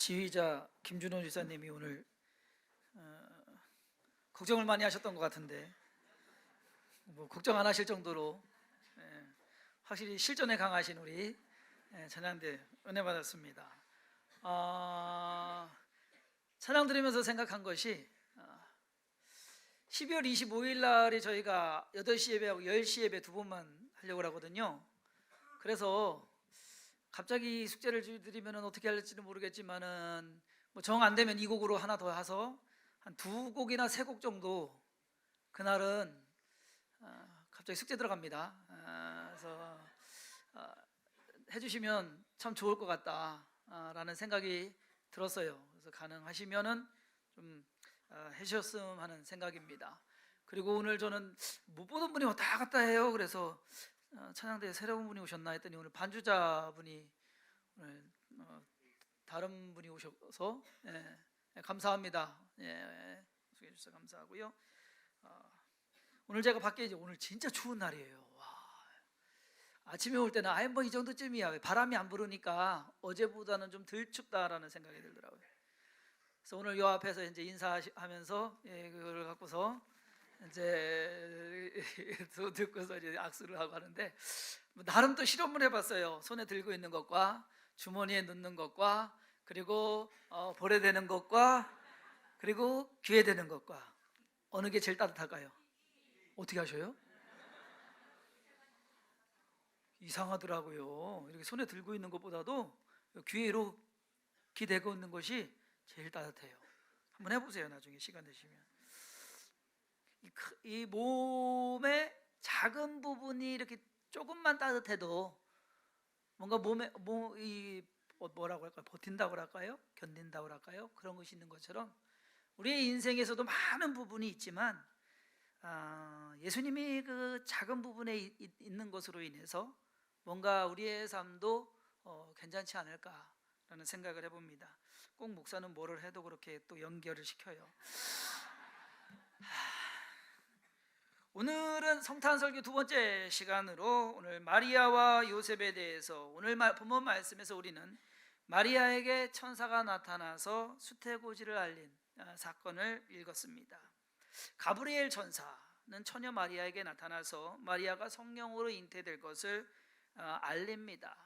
지휘자 김준호 지사님이 오늘 걱정을 많이 하셨던 것 같은데 뭐 걱정 안 하실 정도로 확실히 실전에 강하신 우리 찬양대 은혜 받았습니다. 찬양 들으면서 생각한 것이 12월 25일 날에 저희가 8시 예배하고 10시 예배 두 번만 하려고 하거든요. 그래서 갑자기 숙제를 드리면 어떻게 할지는 모르겠지만은 뭐 정 안 되면 이 곡으로 하나 더 해서 한 두 곡이나 세 곡 정도 그날은 갑자기 숙제 들어갑니다. 그래서 해주시면 참 좋을 것 같다라는 생각이 들었어요. 그래서 가능하시면은 좀 해주셨으면 하는 생각입니다. 그리고 오늘 저는 못 보던 분이 왔다 갔다 해요. 그래서 찬양대에 새로운 분이 오셨나 했더니 오늘 반주자분이 오늘 다른 분이 오셔서 감사합니다. 소개해 주셔서 감사하고요. 오늘 제가 밖에 오늘 진짜 추운 날이에요. 와, 아침에 올 때는 아예 뭐 이 정도쯤이야. 바람이 안 불으니까 어제보다는 좀 덜 춥다라는 생각이 들더라고요. 그래서 오늘 요 앞에서 이제 인사하면서 그걸 갖고서 이제 듣고서 이제 악수를 하고 하는데 나름 또 실험을 해봤어요. 손에 들고 있는 것과 주머니에 넣는 것과 그리고 볼에 대는 것과 그리고 귀에 대는 것과 어느 게 제일 따뜻할까요? 어떻게 하셔요? 이상하더라고요. 이렇게 손에 들고 있는 것보다도 귀에로 귀 대고 있는 것이 제일 따뜻해요. 한번 해보세요. 나중에 시간 되시면. 이 몸의 작은 부분이 이렇게 조금만 따뜻해도 뭔가 몸에 뭐라고 할까요? 버틴다고 할까요? 견딘다고 할까요? 그런 것이 있는 것처럼 우리의 인생에서도 많은 부분이 있지만 예수님이 그 작은 부분에 있는 것으로 인해서 뭔가 우리의 삶도 괜찮지 않을까라는 생각을 해봅니다. 꼭 목사는 뭐를 해도 그렇게 또 연결을 시켜요. 오늘은 성탄설교 두 번째 시간으로 오늘 마리아와 요셉에 대해서 오늘 본문 말씀에서 우리는 마리아에게 천사가 나타나서 수태고지를 알린 사건을 읽었습니다. 가브리엘 천사는 처녀 마리아에게 나타나서 마리아가 성령으로 잉태될 것을 알립니다.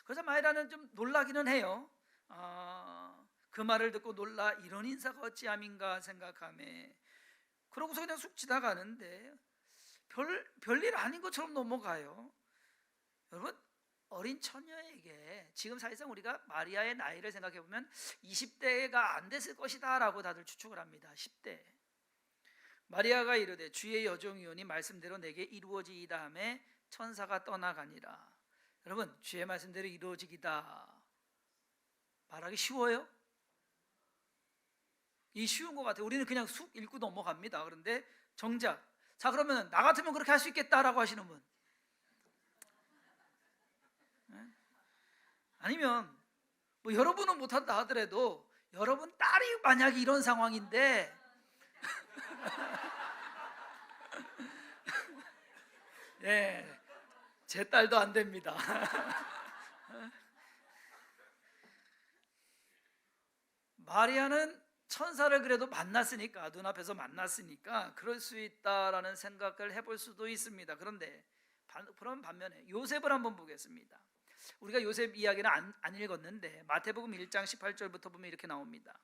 그래서 마리아는 좀 놀라기는 해요. 그 말을 듣고 놀라 이런 인사가 어찌함인가 생각하며 그러고서 그냥 쑥 지나가는데 별일 아닌 것처럼 넘어가요. 여러분, 어린 처녀에게 지금 사실상 우리가 마리아의 나이를 생각해 보면 20대가 안 됐을 것이다 라고 다들 추측을 합니다. 10대. 마리아가 이르되 주의 여종이오니 말씀대로 내게 이루어지이다 하매 천사가 떠나가니라. 여러분, 주의 말씀대로 이루어지기다 말하기 쉬워요? 이 쉬운 것 같아요. 우리는 그냥 쑥 읽고 넘어갑니다. 그런데 정작 자 그러면 나 같으면 그렇게 할 수 있겠다라고 하시는 분, 아니면 뭐 여러분은 못한다 하더라도 여러분 딸이 만약에 이런 상황인데 제 딸도 안 됩니다. 마리아는 천사를 그래도 만났으니까, 눈앞에서 만났으니까 그럴 수 있다라는 생각을 해볼 수도 있습니다. 그런데 그런 반면에 요셉을 한번 보겠습니다. 우리가 요셉 이야기는 안 읽었는데 마태복음 1장 18절부터 보면 이렇게 나옵니다.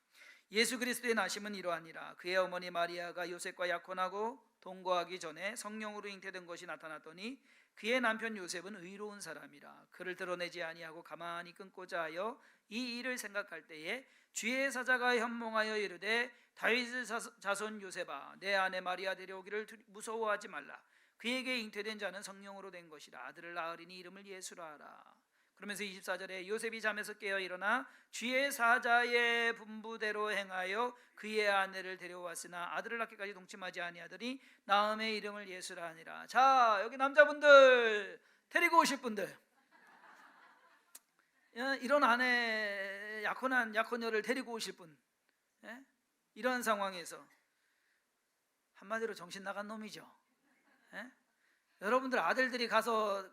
예수 그리스도의 나심은 이러하니라. 그의 어머니 마리아가 요셉과 약혼하고 동거하기 전에 성령으로 잉태된 것이 나타났더니 그의 남편 요셉은 의로운 사람이라. 그를 드러내지 아니하고 가만히 끊고자 하여 이 일을 생각할 때에 주의 사자가 현몽하여 이르되 다윗의 자손 요셉아, 내 아내 마리아 데려오기를 무서워하지 말라. 그에게 잉태된 자는 성령으로 된 것이라. 아들을 낳으리니 이름을 예수라 하라. 그러면서 24절에 요셉이 잠에서 깨어 일어나 주의 사자의 분부대로 행하여 그의 아내를 데려왔으나 아들을 낳기까지 동침하지 아니하더니 낳음의 이름을 예수라 하니라. 자, 여기 남자분들 데리고 오실 분들, 이런 아내, 약혼한 약혼녀를 데리고 오실 분, 이런 상황에서 한마디로 정신 나간 놈이죠. 여러분들 아들들이 가서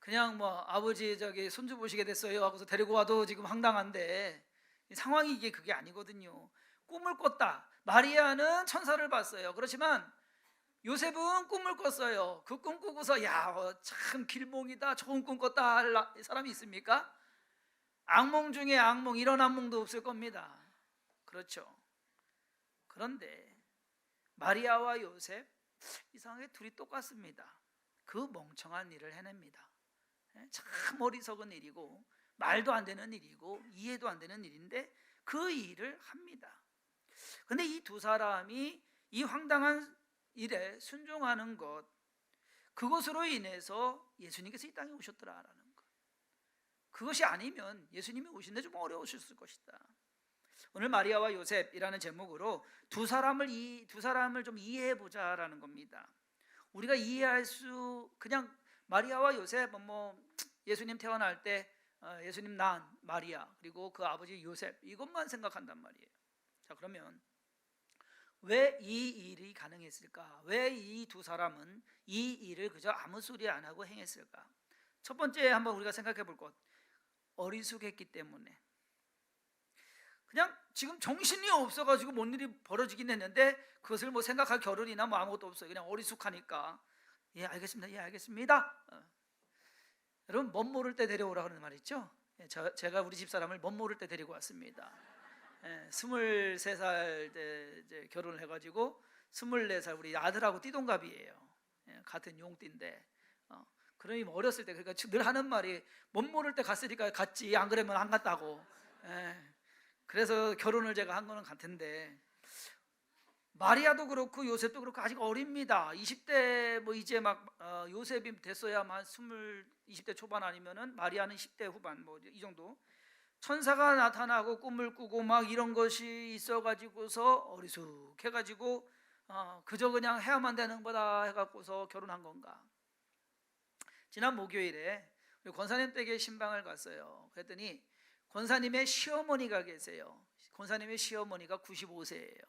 그냥 뭐 아버지 손주 보시게 됐어요 하고서 데리고 와도 지금 황당한데, 상황이 이게 그게 아니거든요. 꿈을 꿨다. 마리아는 천사를 봤어요. 그렇지만 요셉은 꿈을 꿨어요. 그 꿈 꾸고서 참 길몽이다, 좋은 꿈 꿨다 할 사람이 있습니까? 악몽 중에 악몽, 이런 악몽도 없을 겁니다. 그렇죠. 그런데 마리아와 요셉, 이상하게 둘이 똑같습니다. 그 멍청한 일을 해냅니다. 참 어리석은 일이고 말도 안 되는 일이고 이해도 안 되는 일인데 그 일을 합니다. 근데 이 두 사람이 이 황당한 일에 순종하는 것, 그것으로 인해서 예수님께서 이 땅에 오셨더라라는 것. 그것이 아니면 예수님이 오시는데 좀 어려우셨을 것이다. 오늘 마리아와 요셉이라는 제목으로 두 사람을 좀 이해해 보자라는 겁니다. 우리가 이해할 수, 그냥 마리아와 요셉, 예수님 태어날 때 예수님 낳은 마리아, 그리고 그 아버지 요셉, 이것만 생각한단 말이에요. 자, 그러면 왜 이 일이 가능했을까? 왜 이 두 사람은 이 일을 그저 아무 소리 안 하고 행했을까? 첫 번째 한번 우리가 생각해 볼 것, 어리숙했기 때문에. 그냥 지금 정신이 없어가지고 뭔 일이 벌어지긴 했는데 그것을 생각할 겨를이나 아무것도 없어요. 그냥 어리숙하니까. 예, 알겠습니다. 예, 알겠습니다. 여러분, 멋 모를 때 데려오라 그러는 말 있죠? 제가 우리 집 사람을 멋 모를 때 데리고 왔습니다. 23살 때 이제 결혼을 해가지고 24살 우리 아들하고 띠동갑이에요. 같은 용띠인데, 그러니 어렸을 때, 그러니까 늘 하는 말이 멋 모를 때 갔으니까 갔지, 안 그러면 안 갔다고. 그래서 결혼을 제가 한 거는 같은데, 마리아도 그렇고 요셉도 그렇고 아직 어립니다. 20대 이제 요셉이 됐어야만 20대 초반 아니면은 마리아는 10대 후반 이 정도. 천사가 나타나고 꿈을 꾸고 이런 것이 있어가지고서 어리숙해가지고 그저 그냥 해야만 되는 거다 해갖고서 결혼한 건가? 지난 목요일에 우리 권사님 댁에 신방을 갔어요. 그랬더니 권사님의 시어머니가 계세요. 권사님의 시어머니가 95세예요.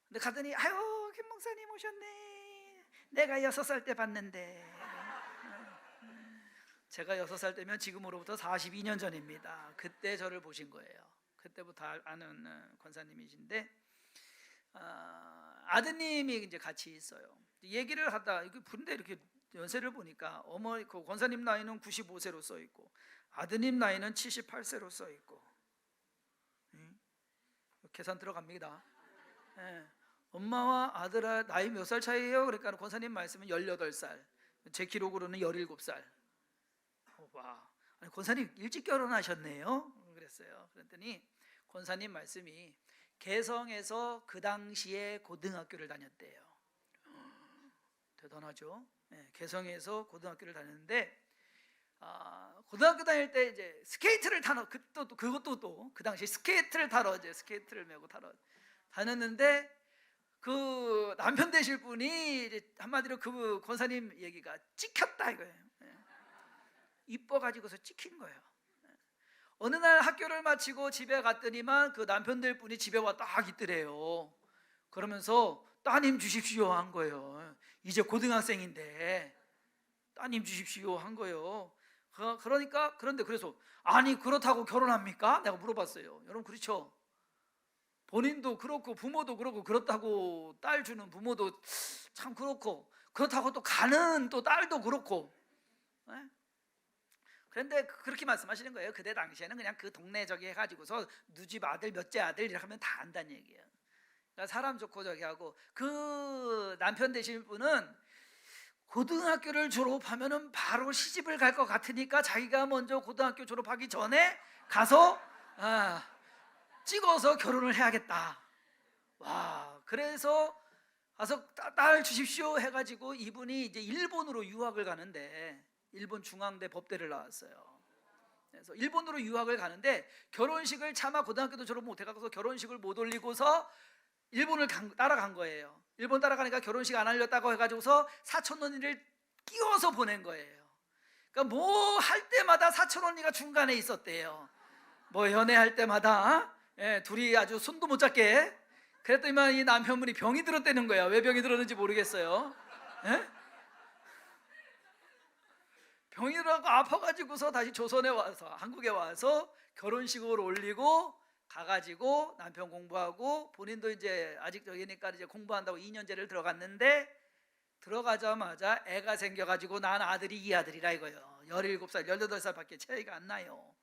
근데 갔더니 아유, 김 목사님 오셨네. 내가 6살 때 봤는데. 제가 6살 때면 지금으로부터 42년 전입니다. 그때 저를 보신 거예요. 그때부터 아는 권사님이신데, 아드님이 이제 같이 있어요. 얘기를 하다 근데 이렇게 연세를 보니까 그 권사님 나이는 95세로 써 있고 아드님 나이는 78세로 써 있고, 계산 들어갑니다. 엄마와 아들 나이 몇 살 차이예요? 그러니까 권사님 말씀은 18살, 제 기록으로는 17살. 와, 아니, 권사님 일찍 결혼하셨네요? 그랬어요. 그랬더니 권사님 말씀이 개성에서 그 당시에 고등학교를 다녔대요. 대단하죠? 개성에서 고등학교를 다녔는데, 고등학교 다닐 때 이제 스케이트를 타러, 그것도 또 그 당시 스케이트를 타러 이제 스케이트를 메고 타러 다녔는데, 그 남편 되실 분이 이제 한마디로 그 권사님 얘기가 찍혔다 이거예요. 이뻐가지고서 찍힌 거예요. 어느 날 학교를 마치고 집에 갔더니만 그 남편 될 분이 집에 와 딱 있더래요. 그러면서 따님 주십시오 한 거예요. 이제 고등학생인데 따님 주십시오 한 거예요. 그런데 그래서 아니 그렇다고 결혼합니까? 내가 물어봤어요. 여러분 그렇죠? 본인도 그렇고 부모도 그렇고 그렇다고 딸 주는 부모도 참 그렇다고 또 가는 또 딸도 그렇고. 그런데 그렇게 말씀하시는 거예요. 그때 당시에는 그냥 그 동네 해가지고서 누집 아들 몇째 아들 이렇게 하면 다 안다는 얘기예요. 그러니까 사람 좋고 하고, 그 남편 되실 분은 고등학교를 졸업하면은 바로 시집을 갈 것 같으니까 자기가 먼저 고등학교 졸업하기 전에 가서 찍어서 결혼을 해야겠다. 와, 그래서 가서 딸 주십시오 해가지고 이분이 이제 일본으로 유학을 가는데, 일본 중앙대 법대를 나왔어요. 그래서 일본으로 유학을 가는데 결혼식을 차마 고등학교도 졸업 못해가서 결혼식을 못 올리고서 일본을 따라간 거예요. 일본 따라가니까 결혼식 안 하려다고 해가지고서 사촌 언니를 끼워서 보낸 거예요. 그러니까 뭐 할 때마다 사촌 언니가 중간에 있었대요. 뭐 연애할 때마다 둘이 아주 손도 못 잡게. 그랬더니만 이 남편분이 병이 들었다는 거야. 왜 병이 들었는지 모르겠어요. 병이라고 아파가지고서 다시 조선에 와서 한국에 와서 결혼식을 올리고 가가지고 남편 공부하고 본인도 이제 아직 저기니까 이제 공부한다고 2년제를 들어갔는데 들어가자마자 애가 생겨가지고 난 아들이 이 아들이라 이거예요. 17살, 18살밖에 차이가 안 나요.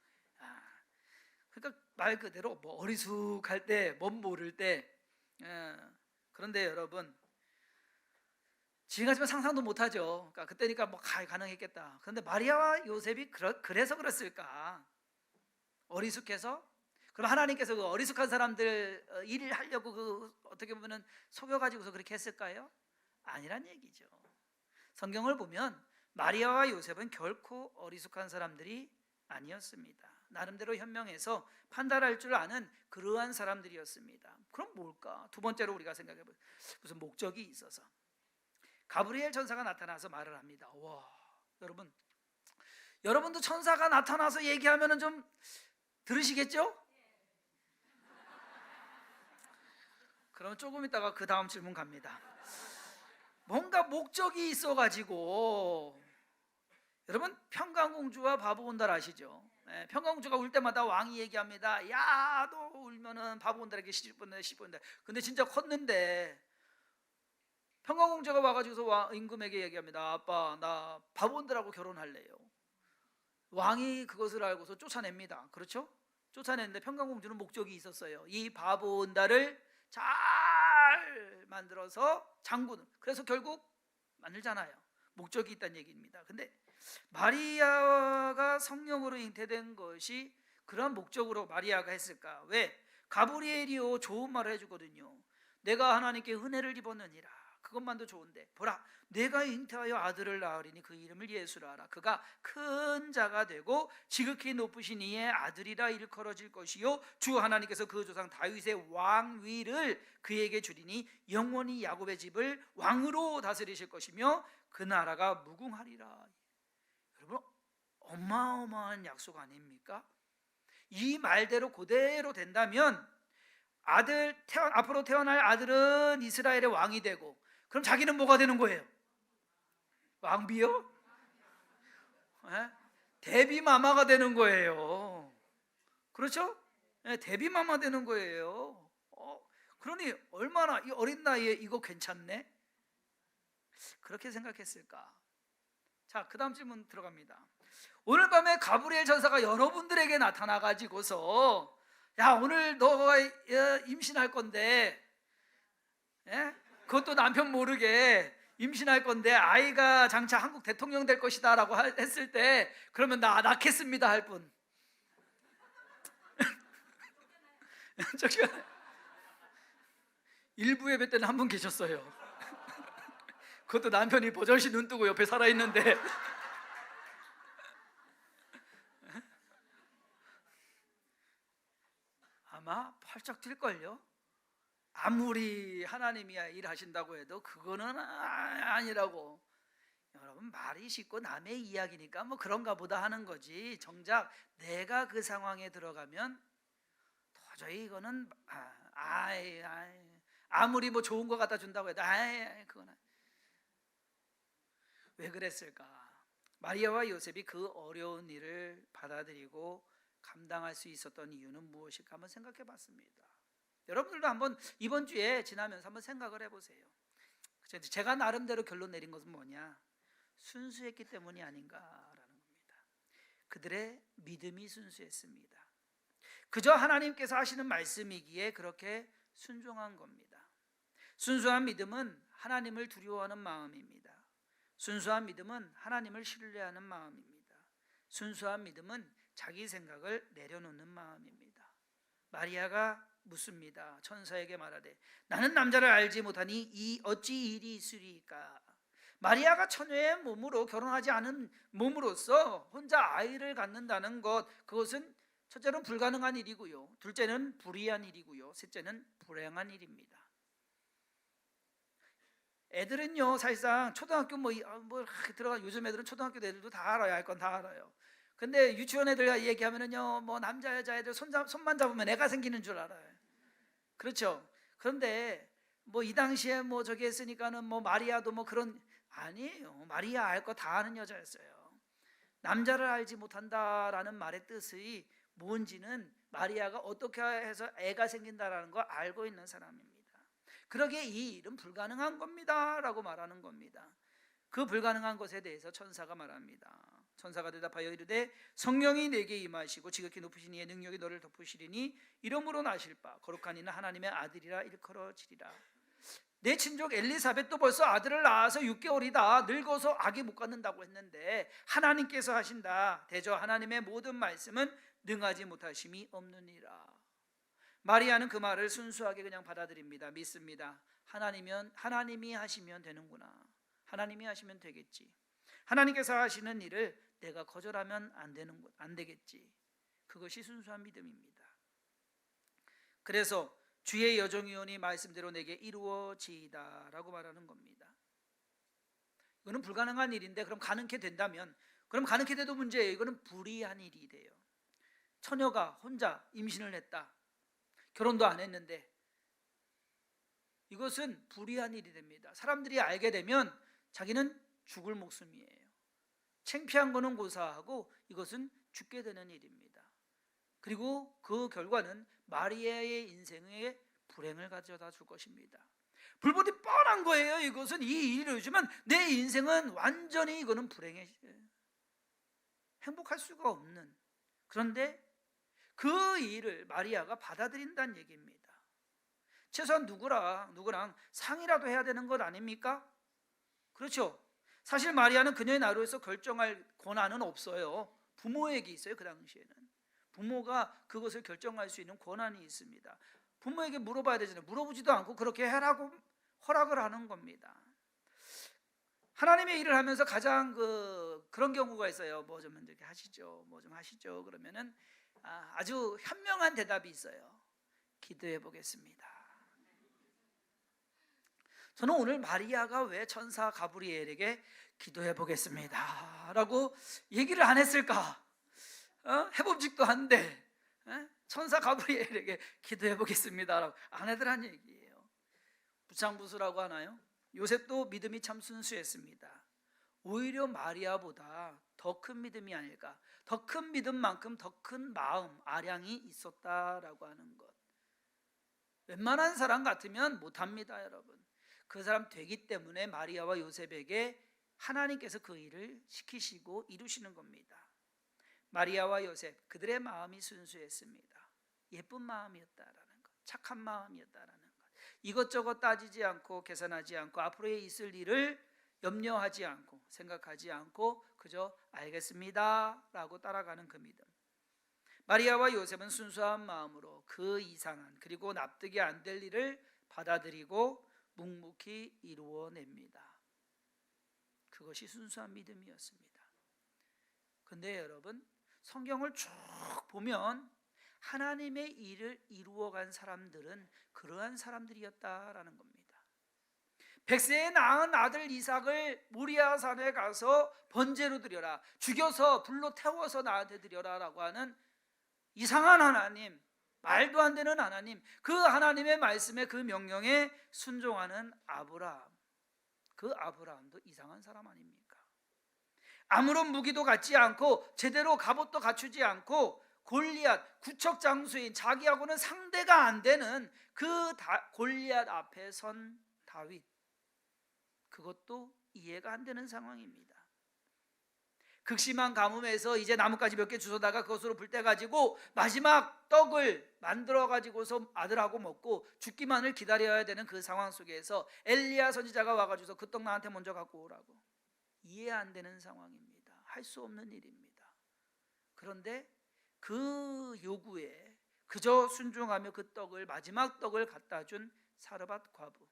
그러니까 말 그대로 뭐 어리숙할 때, 못 모를 때. 그런데 여러분, 지금 같으면 상상도 못하죠. 그러니까 그때니까 뭐 가능했겠다. 그런데 마리아와 요셉이 그래서 그랬을까? 어리숙해서? 그럼 하나님께서 그 어리숙한 사람들 일을 하려고 어떻게 보면은 속여가지고서 그렇게 했을까요? 아니란 얘기죠. 성경을 보면 마리아와 요셉은 결코 어리숙한 사람들이 아니었습니다. 나름대로 현명해서 판단할 줄 아는 그러한 사람들이었습니다. 그럼 뭘까? 두 번째로 우리가 생각해보면 무슨 목적이 있어서 가브리엘 천사가 나타나서 말을 합니다. 와, 여러분도 천사가 나타나서 얘기하면은 좀 들으시겠죠? 그럼 조금 있다가 그 다음 질문 갑니다. 뭔가 목적이 있어가지고, 여러분 평강공주와 바보온달 아시죠? 평강공주가 울 때마다 왕이 얘기합니다. 야, 너 울면은 바보온달에게 시집보낸다, 시집보낸다. 근데 진짜 컸는데 평강공주가 와가지고서 임금에게 얘기합니다. 아빠, 나 바보온달하고 결혼할래요. 왕이 그것을 알고서 쫓아냅니다. 그렇죠? 쫓아냈는데 평강공주는 목적이 있었어요. 이 바보온달을 잘 만들어서 장군, 그래서 결국 만들잖아요. 목적이 있다는 얘기입니다. 근데 마리아가 성령으로 잉태된 것이 그런 목적으로 마리아가 했을까? 왜? 가브리엘이요 좋은 말을 해주거든요. 내가 하나님께 은혜를 입었느니라. 그것만도 좋은데 보라, 내가 잉태하여 아들을 낳으리니 그 이름을 예수라 하라. 그가 큰 자가 되고 지극히 높으신 이의 아들이라 일컬어질 것이요 주 하나님께서 그 조상 다윗의 왕위를 그에게 주리니 영원히 야곱의 집을 왕으로 다스리실 것이며 그 나라가 무궁하리라. 여러분, 어마어마한 약속 아닙니까? 이 말대로 그대로 된다면 앞으로 태어날 아들은 이스라엘의 왕이 되고, 그럼 자기는 뭐가 되는 거예요? 왕비요? 데뷔마마가 되는 거예요. 그렇죠? 데뷔마마 되는 거예요. 그러니 얼마나 이 어린 나이에 이거 괜찮네? 그렇게 생각했을까? 자, 그 다음 질문 들어갑니다. 오늘 밤에 가브리엘 천사가 여러분들에게 나타나가지고서 야, 오늘 너가 임신할 건데, 그것도 남편 모르게 임신할 건데 아이가 장차 한국 대통령 될 것이다 라고 했을 때, 그러면 나 낳겠습니다 할 분. 일부 예배 때는 한 분 계셨어요. 그것도 남편이 버젓이 눈 뜨고 옆에 살아있는데 아마 펄쩍 뛸걸요. 아무리 하나님이 일하신다고 해도 그거는 아니라고. 여러분, 말이 쉽고 남의 이야기니까 뭐 그런가 보다 하는 거지, 정작 내가 그 상황에 들어가면 도저히 이거는 아무리 뭐 좋은 거 갖다 준다고 해도 그거는. 왜 그랬을까? 마리아와 요셉이 그 어려운 일을 받아들이고 감당할 수 있었던 이유는 무엇일까 한번 생각해 봤습니다. 여러분들도 한번 이번 주에 지나면서 한번 생각을 해보세요. 제가 나름대로 결론 내린 것은 뭐냐? 순수했기 때문이 아닌가라는 겁니다. 그들의 믿음이 순수했습니다. 그저 하나님께서 하시는 말씀이기에 그렇게 순종한 겁니다. 순수한 믿음은 하나님을 두려워하는 마음입니다. 순수한 믿음은 하나님을 신뢰하는 마음입니다. 순수한 믿음은 자기 생각을 내려놓는 마음입니다. 마리아가 묻습니다. 천사에게 말하되 나는 남자를 알지 못하니 이 어찌 일이 있으리까? 마리아가 처녀의 몸으로, 결혼하지 않은 몸으로서 혼자 아이를 갖는다는 것, 그것은 첫째는 불가능한 일이고요, 둘째는 불의한 일이고요, 셋째는 불행한 일입니다. 애들은요 사실상 초등학교 들어가, 요즘 애들은 초등학교 애들도 다 알아요. 할 건 다 알아요. 근데 유치원 애들 얘기하면은요 뭐 남자 여자 애들 손만 잡으면 애가 생기는 줄 알아요. 그렇죠? 그런데 뭐 이 당시에 뭐 저기 했으니까는 뭐 마리아도 뭐 그런, 아니에요. 마리아 알 거 다 아는 여자였어요. 남자를 알지 못한다라는 말의 뜻이 뭔지는 마리아가 어떻게 해서 애가 생긴다라는 걸 알고 있는 사람입니다. 그러기에 이 일은 불가능한 겁니다 라고 말하는 겁니다. 그 불가능한 것에 대해서 천사가 말합니다. 천사가 대답하여 이르되 성령이 내게 임하시고 지극히 높으신 이의 능력이 너를 덮으시리니 이름으로 나실 바 거룩한 이는 하나님의 아들이라 일컬어지리라. 내 친족 엘리사벳도 벌써 아들을 낳아서 6개월이다. 늙어서 아기 못 갖는다고 했는데 하나님께서 하신다. 대저 하나님의 모든 말씀은 능하지 못하심이 없느니라. 마리아는 그 말을 순수하게 그냥 받아들입니다. 믿습니다. 하나님이 하시면 되는구나. 하나님이 하시면 되겠지. 하나님께서 하시는 일을 내가 거절하면 안 되겠지. 그것이 순수한 믿음입니다. 그래서 주의 여종이오니 말씀대로 내게 이루어지이다 라고 말하는 겁니다. 이거는 불가능한 일인데 그럼 가능케 된다면, 그럼 가능케 돼도 문제예요. 이거는 불의한 일이 돼요. 처녀가 혼자 임신을 했다. 결혼도 안 했는데 이것은 불의한 일이 됩니다. 사람들이 알게 되면 자기는 죽을 목숨이에요. 창피한 거는 고사하고 이것은 죽게 되는 일입니다. 그리고 그 결과는 마리아의 인생에 불행을 가져다 줄 것입니다. 불법이 뻔한 거예요. 이것은 이 일을 해주면 내 인생은 완전히 이거는 불행해, 행복할 수가 없는. 그런데 그 일을 마리아가 받아들인다는 얘기입니다. 최소한 누구랑 상의라도 해야 되는 것 아닙니까? 그렇죠. 사실 마리아는 그녀의 나로에서 결정할 권한은 없어요. 부모에게 있어요. 그 당시에는 부모가 그것을 결정할 수 있는 권한이 있습니다. 부모에게 물어봐야 되잖아요. 물어보지도 않고 그렇게 해라고 허락을 하는 겁니다. 하나님의 일을 하면서 가장 그런 경우가 있어요. 뭐 좀 이렇게 하시죠, 뭐 좀 하시죠. 그러면은 아주 현명한 대답이 있어요. 기도해 보겠습니다. 저는 오늘 마리아가 왜 천사 가브리엘에게 기도해 보겠습니다 라고 얘기를 안 했을까? 해봄직도 한데 천사 가브리엘에게 기도해 보겠습니다 라고 안 하더란 얘기예요. 부창부수라고 하나요? 요셉도 믿음이 참 순수했습니다. 오히려 마리아보다 더 큰 믿음이 아닐까, 더 큰 믿음만큼 더 큰 마음, 아량이 있었다라고 하는 것. 웬만한 사람 같으면 못합니다. 여러분, 그 사람 되기 때문에 마리아와 요셉에게 하나님께서 그 일을 시키시고 이루시는 겁니다. 마리아와 요셉, 그들의 마음이 순수했습니다. 예쁜 마음이었다라는 것, 착한 마음이었다라는 것, 이것저것 따지지 않고 계산하지 않고 앞으로 있을 일을 염려하지 않고 생각하지 않고 그저 알겠습니다 라고 따라가는 그 믿음. 마리아와 요셉은 순수한 마음으로 그 이상한 그리고 납득이 안 될 일을 받아들이고 묵묵히 이루어냅니다. 그것이 순수한 믿음이었습니다. 근데 여러분, 성경을 쭉 보면 하나님의 일을 이루어간 사람들은 그러한 사람들이었다라는 겁니다. 100세에 낳은 아들 이삭을 모리아 산에 가서 번제로 드려라, 죽여서 불로 태워서 나한테 드려라 라고 하는 이상한 하나님, 말도 안 되는 하나님, 그 하나님의 말씀에 그 명령에 순종하는 아브라함, 그 아브라함도 이상한 사람 아닙니까? 아무런 무기도 갖지 않고 제대로 갑옷도 갖추지 않고 골리앗, 구척장수인 자기하고는 상대가 안 되는 그 골리앗 앞에 선 다윗, 그것도 이해가 안 되는 상황입니다. 극심한 가뭄에서 이제 나뭇가지 몇 개 주워다가 그것으로 불때 가지고 마지막 떡을 만들어 가지고서 아들하고 먹고 죽기만을 기다려야 되는 그 상황 속에서 엘리야 선지자가 와가지고서 그 떡 나한테 먼저 갖고 오라고. 이해 안 되는 상황입니다. 할 수 없는 일입니다. 그런데 그 요구에 그저 순종하며 그 떡을, 마지막 떡을 갖다 준 사르밧 과부.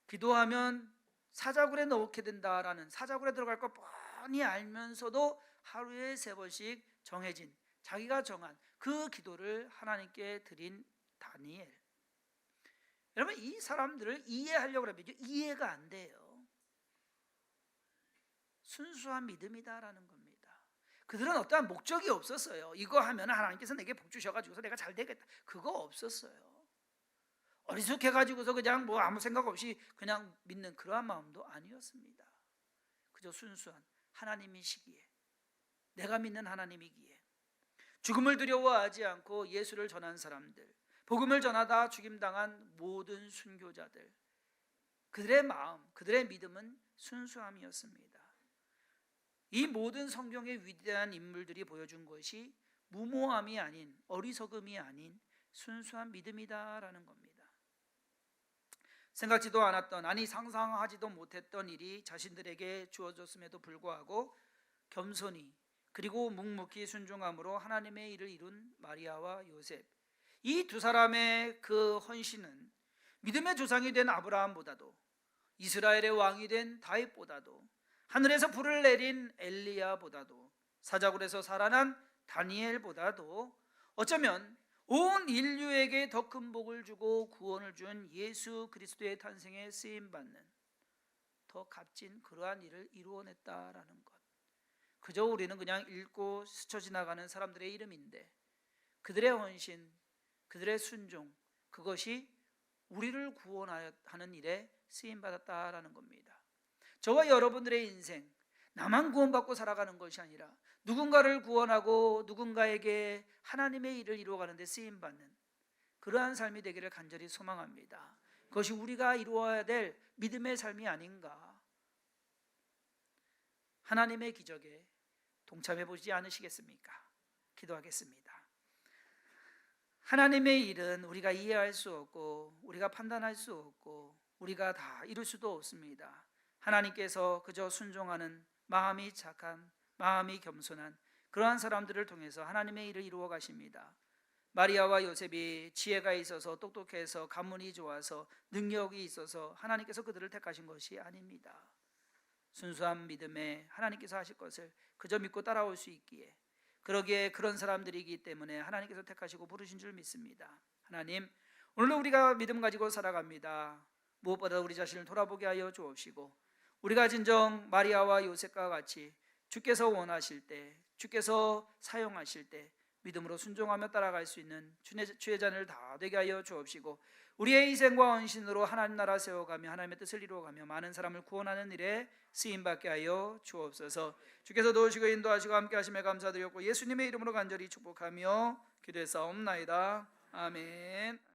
기도하면 사자굴에 넣게 된다라는, 사자굴에 들어갈 거 뻔히 알면서도 하루에 3번씩 정해진, 자기가 정한 그 기도를 하나님께 드린 다니엘. 여러분, 이 사람들을 이해하려고 하면 이해가 안 돼요. 순수한 믿음이다라는 겁니다. 그들은 어떠한 목적이 없었어요. 이거 하면 하나님께서 내게 복 주셔가지고서 내가 잘 되겠다, 그거 없었어요. 어리숙해가지고서 그냥 뭐 아무 생각 없이 그냥 믿는 그러한 마음도 아니었습니다. 그저 순수한 하나님이시기에, 내가 믿는 하나님이기에 죽음을 두려워하지 않고 예수를 전한 사람들, 복음을 전하다 죽임당한 모든 순교자들, 그들의 마음, 그들의 믿음은 순수함이었습니다. 이 모든 성경의 위대한 인물들이 보여준 것이 무모함이 아닌, 어리석음이 아닌 순수한 믿음이다라는 겁니다. 생각지도 않았던, 아니 상상하지도 못했던 일이 자신들에게 주어졌음에도 불구하고 겸손히 그리고 묵묵히 순종함으로 하나님의 일을 이룬 마리아와 요셉, 이 두 사람의 그 헌신은 믿음의 조상이 된 아브라함보다도, 이스라엘의 왕이 된 다윗보다도, 하늘에서 불을 내린 엘리야보다도, 사자굴에서 살아난 다니엘보다도, 어쩌면 온 인류에게 더 큰 복을 주고 구원을 준 예수 그리스도의 탄생에 쓰임받는 더 값진 그러한 일을 이루어냈다라는 것. 그저 우리는 그냥 읽고 스쳐 지나가는 사람들의 이름인데 그들의 헌신, 그들의 순종, 그것이 우리를 구원하는 일에 쓰임받았다라는 겁니다. 저와 여러분들의 인생, 나만 구원받고 살아가는 것이 아니라 누군가를 구원하고 누군가에게 하나님의 일을 이루어가는 데 쓰임받는 그러한 삶이 되기를 간절히 소망합니다. 그것이 우리가 이루어야 될 믿음의 삶이 아닌가. 하나님의 기적에 동참해 보지 않으시겠습니까? 기도하겠습니다. 하나님의 일은 우리가 이해할 수 없고 우리가 판단할 수 없고 우리가 다 이룰 수도 없습니다. 하나님께서 그저 순종하는 마음이 착한, 마음이 겸손한 그러한 사람들을 통해서 하나님의 일을 이루어 가십니다. 마리아와 요셉이 지혜가 있어서, 똑똑해서, 가문이 좋아서, 능력이 있어서 하나님께서 그들을 택하신 것이 아닙니다. 순수한 믿음에 하나님께서 하실 것을 그저 믿고 따라올 수 있기에, 그러기에 그런 사람들이기 때문에 하나님께서 택하시고 부르신 줄 믿습니다. 하나님, 오늘도 우리가 믿음 가지고 살아갑니다. 무엇보다 우리 자신을 돌아보게 하여 주옵시고, 우리가 진정 마리아와 요셉과 같이 주께서 원하실 때, 주께서 사용하실 때 믿음으로 순종하며 따라갈 수 있는 주의 자녀를 다 되게 하여 주옵시고, 우리의 희생과 헌신으로 하나님 나라 세워가며 하나님의 뜻을 이루어가며 많은 사람을 구원하는 일에 쓰임받게 하여 주옵소서. 주께서 도우시고 인도하시고 함께 하심에 감사드렸고 예수님의 이름으로 간절히 축복하며 기도했사옵나이다. 아멘.